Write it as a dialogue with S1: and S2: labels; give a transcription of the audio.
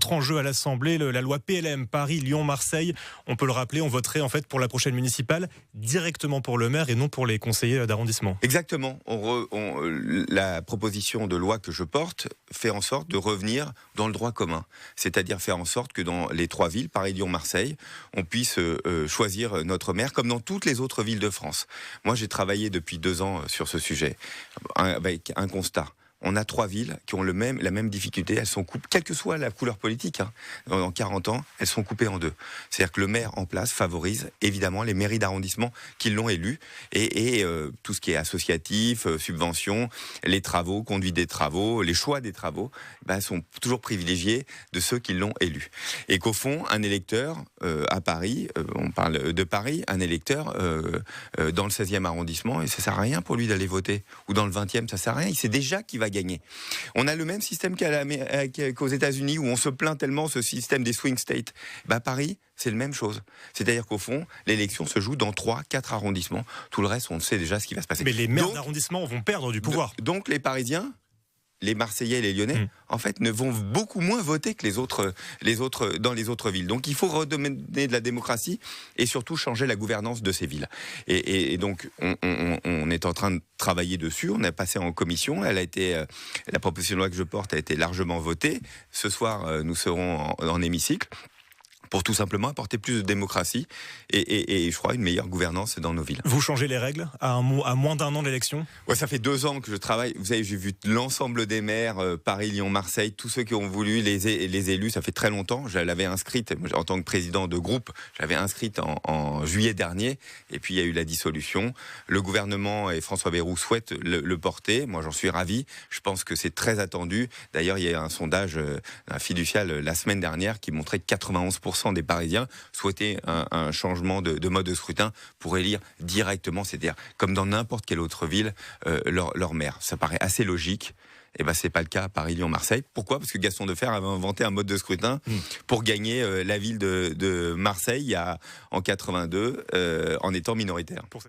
S1: entre en jeu à l'Assemblée, la loi PLM, Paris, Lyon, Marseille. On peut le rappeler, on voterait en fait pour la prochaine municipale directement pour le maire et non pour les conseillers d'arrondissement.
S2: Exactement. La proposition de loi que je porte fait en sorte de revenir dans le droit commun. C'est-à-dire faire en sorte que dans les 3 villes, Paris, Lyon, Marseille, on puisse choisir notre maire comme dans toutes les autres villes de France. Moi, j'ai travaillé depuis 2 ans sur ce sujet avec un constat. On a 3 villes qui ont la même difficulté. Elles sont coupées, quelle que soit la couleur politique. En 40 ans, elles sont coupées en 2. C'est-à-dire que le maire en place favorise évidemment les mairies d'arrondissement qui l'ont élu et tout ce qui est associatif, subventions, les travaux, conduite des travaux, les choix des travaux, sont toujours privilégiés de ceux qui l'ont élu. Et qu'au fond, un électeur à Paris, on parle de Paris, un électeur dans le 16e arrondissement, et ça sert à rien pour lui d'aller voter. Ou dans le 20e, ça sert à rien. Il sait déjà qu'il va gagner. On a le même système qu'aux États-Unis où on se plaint tellement ce système des swing states. Paris, c'est la même chose. C'est-à-dire qu'au fond, l'élection se joue dans 3-4 arrondissements. Tout le reste, on sait déjà ce qui va se passer.
S1: Mais les maires d'arrondissement vont perdre du pouvoir.
S2: Donc les Parisiens, les Marseillais et les Lyonnais, en fait, ne vont beaucoup moins voter que les autres dans les autres villes. Donc, il faut redonner de la démocratie et surtout changer la gouvernance de ces villes. Et donc, on est en train de travailler dessus. On a passé en commission. La proposition de loi que je porte a été largement votée. Ce soir, nous serons en hémicycle pour tout simplement apporter plus de démocratie et je crois une meilleure gouvernance dans nos villes.
S1: Vous changez les règles à moins d'1 an de l'élection ?
S2: Ouais, ça fait 2 ans que je travaille. Vous savez, j'ai vu l'ensemble des maires, Paris, Lyon, Marseille, tous ceux qui ont voulu, les élus, ça fait très longtemps. Je l'avais inscrite, en tant que président de groupe, j'avais inscrite en juillet dernier, et puis il y a eu la dissolution. Le gouvernement et François Bayrou souhaitent le porter. Moi, j'en suis ravi. Je pense que c'est très attendu. D'ailleurs, il y a un sondage fiducial la semaine dernière qui montrait que 91% des Parisiens souhaitaient un changement de mode de scrutin pour élire directement, c'est-à-dire comme dans n'importe quelle autre ville, leur maire. Ça paraît assez logique. Et c'est pas le cas à Paris, Lyon, Marseille. Pourquoi ? Parce que Gaston Defferre avait inventé un mode de scrutin pour gagner la ville de Marseille en 82 en étant minoritaire.